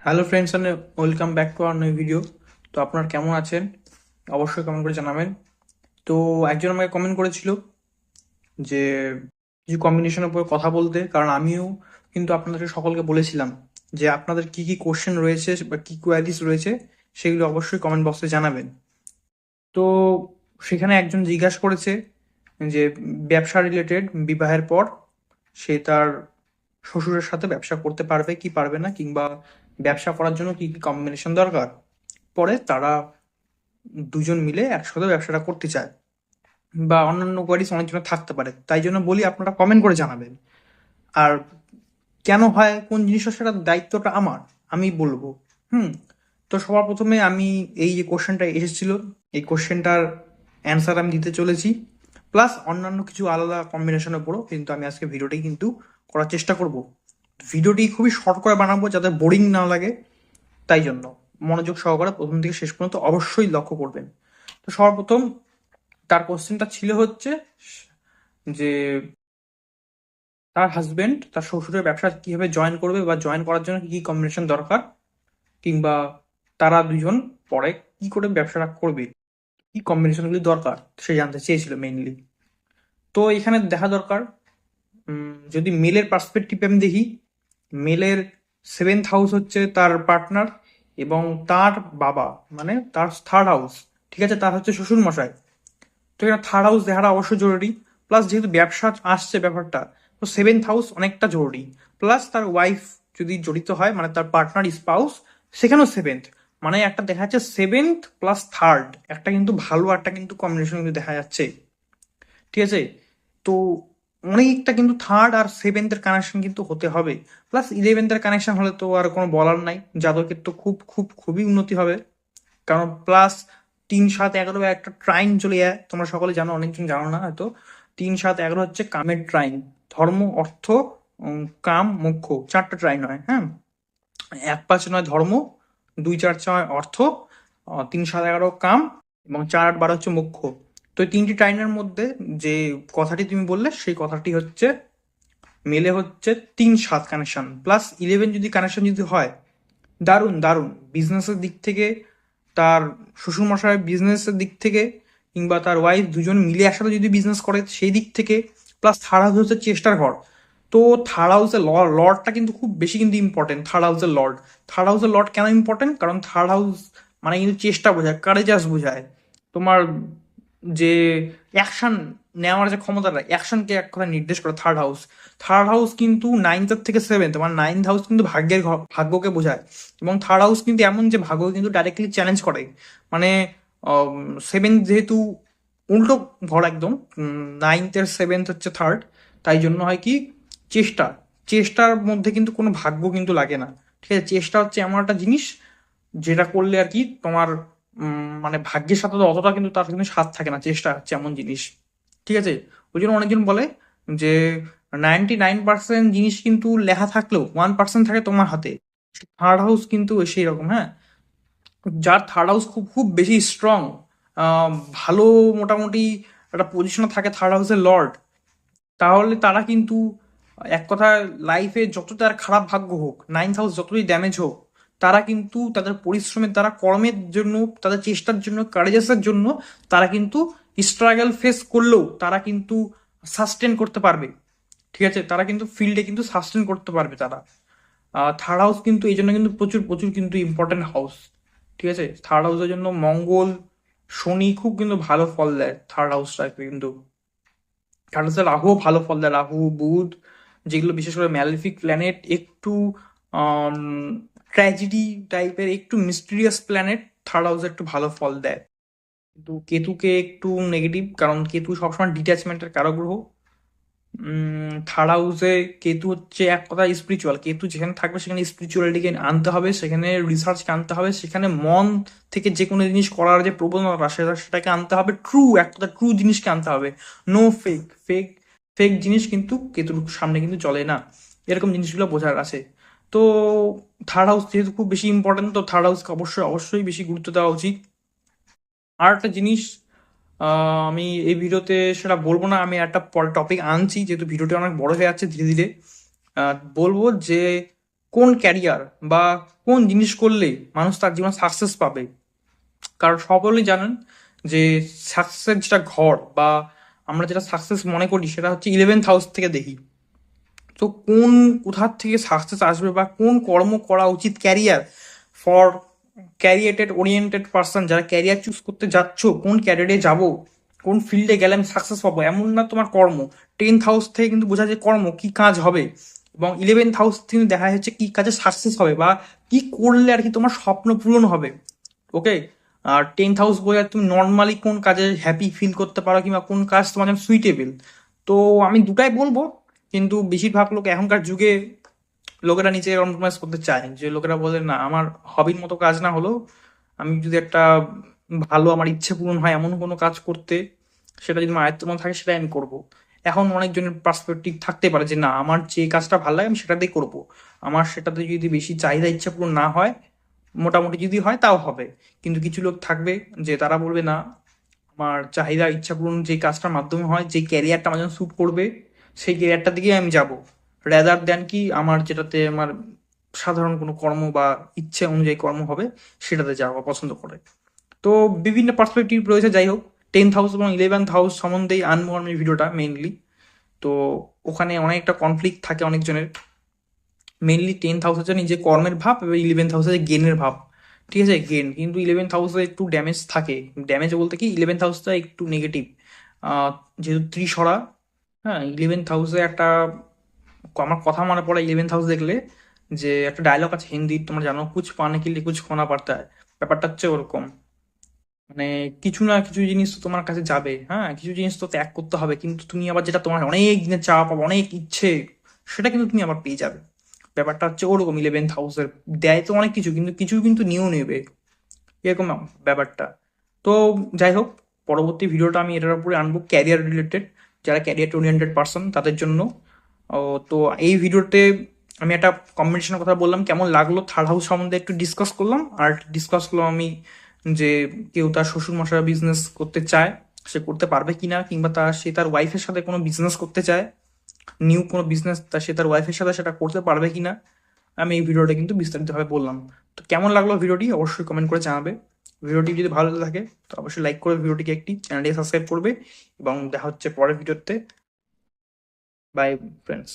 Hello friends and welcome back to our new video. তো আপনারা কেমন আছেন অবশ্যই কমেন্ট করে জানাবেন। তো একজন আমাকে কমেন্ট করেছিল যে কিছু কম্বিনেশনের উপর কথা বলতে, কারণ আমিও কিন্তু আপনাদের সকলকে বলেছিলাম যে আপনাদের কি কি কোশ্চেন রয়েছে বা কি কোয়ারিজ রয়েছে সেগুলো অবশ্যই কমেন্ট বক্সে জানাবেন। তো সেখানে একজন জিজ্ঞাসা করেছে যে ব্যবসা রিলেটেড, বিবাহের পর সে তার শ্বশুরের সাথে ব্যবসা করতে পারবে কি পারবে না, কিংবা ব্যবসা করার জন্য কি কি কম্বিনেশন দরকার। পরে তারা দুজন মিলে একসাথে ব্যবসাটা করতে চায়, বা অন্যান্য কোয়ারিজ অনেকজনের থাকতে পারে, তাই জন্য বলি আপনারা কমেন্ট করে জানাবেন। আর কেন হয় কোন জিনিসটা সেটার দায়িত্বটা আমার, আমি বলবো। হুম। তো সবার প্রথমে আমি এই যে কোশ্চেনটা এসেছিল, এই কোশ্চেনটার অ্যান্সার আমি দিতে চলেছি, প্লাস অন্যান্য কিছু আলাদা কম্বিনেশনের উপরও কিন্তু আমি আজকে ভিডিওটি কিন্তু করার চেষ্টা করব। ভিডিওটি খুবই শর্ট করে বানাবো যাতে বোরিং না লাগে, তাই জন্য মনোযোগ সহকারে প্রথম থেকে শেষ পর্যন্ত অবশ্যই লক্ষ্য করবেন। তো সর্বপ্রথম তার কোশ্চেনটা ছিল হচ্ছে যে তার হাজবেন্ড তার শ্বশুরের ব্যবসা কিভাবে জয়েন করবে, বা জয়েন করার জন্য কি কি কম্বিনেশন দরকার, কিংবা তারা দুজন পরে কি করে ব্যবসাটা করবে, কি কম্বিনেশনগুলি দরকার সে জানতে চেয়েছিল মেইনলি। তো এখানে দেখা দরকার, যদি মেলের পার্সপেক্টিভ আমি দেখি, মেলের সেভেন্থ হাউস হচ্ছে তার পার্টনার, এবং তার বাবা মানে তার থার্ড হাউস, ঠিক আছে, তার হচ্ছে শ্বশুর মশাই। তো এখানে থার্ড হাউস দেখাটা অবশ্যই জরুরি। প্লাস যেহেতু ব্যবসা আসছে ব্যাপারটা, তো সেভেন্থ হাউস অনেকটা জরুরি। প্লাস তার ওয়াইফ যদি জড়িত হয়, মানে তার পার্টনার স্পাউস, সেখানেও সেভেন্থ, মানে একটা দেখা যাচ্ছে সেভেন্থ প্লাস থার্ড, একটা কিন্তু ভালো একটা কিন্তু কম্বিনেশন কিন্তু দেখা যাচ্ছে, ঠিক আছে। তো অনেকটা কিন্তু থার্ড আর সেভেন্থের কানেকশন কিন্তু হতে হবে। প্লাস ইলেভেন্থের কানেকশন হলে তো আর কোনো বলার নাই, যাদবের তো খুব খুব খুবই উন্নতি হবে। কারণ প্লাস 3 7 11 একটা ট্রাইন চলে যায়, তোমরা সকলে জানো, অনেকজন জানো না হয়তো। 3 7 11 হচ্ছে কামের ট্রাইন। ধর্ম, অর্থ, কাম, মোক্ষ, চারটা ট্রাইন হয়, হ্যাঁ। 1 5 9 ধর্ম, 2 4 6 অর্থ, 3 7 11 কাম, এবং 4 8 12 হচ্ছে মোক্ষ। তো এই তিনটি ট্রাইনের মধ্যে যে কথাটি তুমি বললে, সেই কথাটি হচ্ছে মেলে হচ্ছে 3 7 কানেকশন, প্লাস 11 যদি কানেকশন যদি হয়, দারুণ দারুণ। বিজনেসের দিক থেকে, তার শ্বশুরমশাই বিজনেসের দিক থেকে, কিংবা তার ওয়াইফ দুজন মিলে একসাথে যদি বিজনেস করে সেই দিক থেকে, প্লাস থার্ড হাউস হচ্ছে চেষ্টার ঘর। তো থার্ড হাউসের লর্ডটা কিন্তু খুব বেশি কিন্তু ইম্পর্টেন্ট। থার্ড হাউসের লর্ড কেন ইম্পর্টেন্ট, কারণ থার্ড হাউস মানে কিন্তু চেষ্টা বোঝায়, কারেজাস বোঝায়। তোমার যে অ্যাকশন নেওয়ার যে ক্ষমতাটা, অ্যাকশনকে এক কথা নির্দেশ করে থার্ড হাউস কিন্তু নাইনথ থেকে সেভেন্থ, মানে নাইন্থ হাউস কিন্তু ভাগ্যের ঘর, ভাগ্যকে বোঝায়। এবং থার্ড হাউস কিন্তু এমন যে ভাগ্য কিন্তু ডাইরেক্টলি চ্যালেঞ্জ করে। মানে সেভেন্থ যেহেতু উল্টো ঘর একদম, নাইনথের সেভেন্থ হচ্ছে থার্ড, তাই জন্য হয় কি, চেষ্টা, চেষ্টার মধ্যে কিন্তু কোনো ভাগ্য কিন্তু লাগে না, ঠিক আছে। চেষ্টা হচ্ছে এমন একটা জিনিস যেটা করলে আর কি তোমার মানে ভাগ্যের সাথে তো অতটা কিন্তু তার কিন্তু সাথ থাকে না। চেষ্টা হচ্ছে এমন জিনিস, ঠিক আছে। ওই জন্য অনেকজন বলে যে 99% জিনিস কিন্তু লেখা থাকলেও 1% থাকে তোমার হাতে। থার্ড হাউস কিন্তু সেই রকম, হ্যাঁ। যার থার্ড হাউস খুব খুব বেশি স্ট্রং, ভালো, মোটামুটি একটা পজিশনে থাকে থার্ড হাউসের লর্ড, তাহলে তারা কিন্তু এক কথা লাইফে যত তার খারাপ ভাগ্য হোক, নাইন্থ হাউস যতই ড্যামেজ হোক, তারা কিন্তু তাদের পরিশ্রমের দ্বারা, কর্মের জন্য, তাদের চেষ্টার জন্য, কারেজাসের জন্য তারা কিন্তু স্ট্রাগল ফেস করলেও তারা কিন্তু সাস্টেন করতে পারবে, ঠিক আছে। তারা কিন্তু ফিল্ডে কিন্তু সাস্টেন করতে পারবে তারা। থার্ড হাউস কিন্তু এই জন্য কিন্তু প্রচুর প্রচুর কিন্তু ইম্পর্টেন্ট হাউস, ঠিক আছে। থার্ড হাউসের জন্য মঙ্গল, শনি খুব কিন্তু ভালো ফল দেয় থার্ড হাউসটা কিন্তু। থার্ড হাউসে রাহুও ভালো ফল দেয়, রাহু, বুধ, যেগুলো বিশেষ করে ম্যালেফিক প্ল্যানেট, একটু ট্র্যাজেডি টাইপের, একটু মিস্টিরিয়াস প্ল্যানেট, থার্ড হাউসে একটু ভালো ফল দেয়। কিন্তু কেতুকে একটু নেগেটিভ, কারণ কেতু সবসময় ডিট্যাচমেন্টের কারক গ্রহ। থার্ড হাউসে কেতু হচ্ছে এক কথা স্পিরিচুয়াল, কেতু যেখানে থাকবে সেখানে স্পিরিচুয়ালিটিকে আনতে হবে, সেখানে রিসার্চকে আনতে হবে, সেখানে মন থেকে যে কোনো জিনিস করার যে প্রবণতা সেটাকে আনতে হবে, ট্রু এক কথা ট্রু জিনিসকে আনতে হবে। নো ফেক, ফেক ফেক জিনিস কিন্তু কেতুর সামনে কিন্তু চলে না, এরকম জিনিসগুলো বোঝার আছে। তো থার্ড হাউস যেহেতু খুব বেশি ইম্পর্টেন্ট, তো থার্ড হাউসকে অবশ্যই অবশ্যই বেশি গুরুত্ব দেওয়া উচিত। আর একটা জিনিস, আমি এই ভিডিওতে সেটা বলবো না, আমি একটা পরে টপিক আনছি, যেহেতু ভিডিওটা অনেক বড় হয়ে যাচ্ছে ধীরে ধীরে। বলবো যে কোন ক্যারিয়ার বা কোন জিনিস করলে মানুষ তার জীবনে সাকসেস পাবে। কারণ সকলেই জানেন যে সাকসেসের যেটা ঘর বা আমরা যেটা সাকসেস মনে করি সেটা হচ্ছে 11th হাউস থেকে দেখি। তো কোন কোথার থেকে সাকসেস আসবে বা কোন কর্ম করা উচিত ক্যারিয়ার ফর ক্যারিয়ারেটেড ওরিয়েন্টেড পার্সন, যারা ক্যারিয়ার চুজ করতে যাচ্ছ, কোন ক্যারিয়ারে যাব, কোন ফিল্ডে গেলে আমি সাকসেস পাবো, এমন না তোমার কর্ম। 10th হাউস থেকে কিন্তু বোঝা যায় কর্ম কি কাজ হবে, এবং 11th হাউস থেকে দেখা যাচ্ছে কি কাজে সাকসেস হবে বা কি করলে আর কি তোমার স্বপ্ন পূরণ হবে। ওকে। আর 10th হাউস বোঝা তুমি নর্মালি কোন কাজে হ্যাপি ফিল করতে পারো কিংবা কোন কাজ তোমার জন্য সুইটেবল। তো আমি দুটাই বলবো, কিন্তু বেশিরভাগ লোক এখনকার যুগে লোকেরা নিচে কম্প্রোমাইজ করতে চায়, যে লোকেরা বলে না আমার হবির মতো কাজ না হলেও আমি যদি একটা ভালো আমার ইচ্ছে পূরণ হয় এমন কোনো কাজ করতে, সেটা যদি আমার আয়ত্তের মধ্যে থাকে সেটাই আমি করব। এখন অনেকজনের পার্সপেক্টিভ থাকতে পারে যে না আমার যে কাজটা ভালো লাগে আমি সেটাতেই করব, আমার সেটাতে যদি বেশি চাহিদা ইচ্ছা পূরণ না হয়, মোটামুটি যদি হয় তাও হবে। কিন্তু কিছু লোক থাকবে যে তারা বলবে না, আমার চাহিদা ইচ্ছা পূরণ যে কাজটার মাধ্যমে হয়, যে ক্যারিয়ারটা আমার জন্য স্যুট করবে সেই ক্যারিয়ারটার দিকেই আমি যাব, রেদার দেন কি আমার যেটাতে আমার সাধারণ কোনো কর্ম বা ইচ্ছে অনুযায়ী কর্ম হবে সেটাতে যাওয়া পছন্দ করে। তো বিভিন্ন পার্সপেক্টিভ রয়েছে, যাই হোক। 10th হাউস এবং 11th হাউস সম্বন্ধেই আনবো আমি ভিডিওটা মেইনলি। তো ওখানে অনেকটা কনফ্লিক্ট থাকে অনেকজনের। মেইনলি 10th হাউস হচ্ছে নিজে কর্মের ভাব এবং 11th হাউস হচ্ছে গেনের ভাব। ঠিক আছে, গেন কিন্তু 11th হাউসে একটু ড্যামেজ থাকে। ড্যামেজ বলতে কি 11th হাউসটা একটু নেগেটিভ, যেহেতু ত্রিসরা। হ্যাঁ, 11th হাউসে একটা আমার কথা মনে পড়ে 11th হাউস দেখলে, যে একটা ডায়লগ আছে হিন্দি তোমরা জানো, কুছ পানে কে লিয়ে কুছ খোনা পড়তা হ্যায়। ব্যাপারটা হচ্ছে ওরকম, মানে কিছু না কিছু জিনিস তো তোমার কাছে যাবে, হ্যাঁ কিছু জিনিস তো ত্যাগ করতে হবে, কিন্তু তুমি আবার যেটা তোমার অনেক দিনের চাপ বা অনেক ইচ্ছে সেটা কিন্তু তুমি আবার পেয়ে যাবে। ব্যাপারটা হচ্ছে ওরকম 11th হাউসের, দেয় তো অনেক কিছু কিন্তু কিছু কিন্তু নিয়েও নেবে, এরকম ব্যাপারটা। তো যাই হোক, পরবর্তী ভিডিওটা আমি এটার উপরে আনবো ক্যারিয়ার রিলেটেড, যারা ক্যারিয়ার ওরিয়েন্টেড পার্সন তাদের জন্য। ও, তো এই ভিডিওতে আমি একটা কম্বিনেশনের কথা বললাম, কেমন লাগলো থার্ড হাউস সম্বন্ধে একটু ডিসকাস করলাম, আর ডিসকাস করলাম আমি যে কেউ তার শ্বশুর মশাই বিজনেস করতে চায় সে করতে পারবে কিনা, কিংবা সে তার ওয়াইফের সাথে কোনো বিজনেস করতে চায়, নিউ কোনো বিজনেস সে তার ওয়াইফের সাথে সেটা করতে পারবে কিনা, আমি এই ভিডিওটা কিন্তু বিস্তারিতভাবে বললাম। তো কেমন লাগলো ভিডিওটি অবশ্যই কমেন্ট করে জানাবে। ভিডিওটি যদি ভালো লাগে তো অবশ্যই লাইক করে ভিডিওটিকে একটি চ্যানেলটিকে সাবস্ক্রাইব করবে, এবং দেখা হচ্ছে পরের ভিডিওতে। By friends.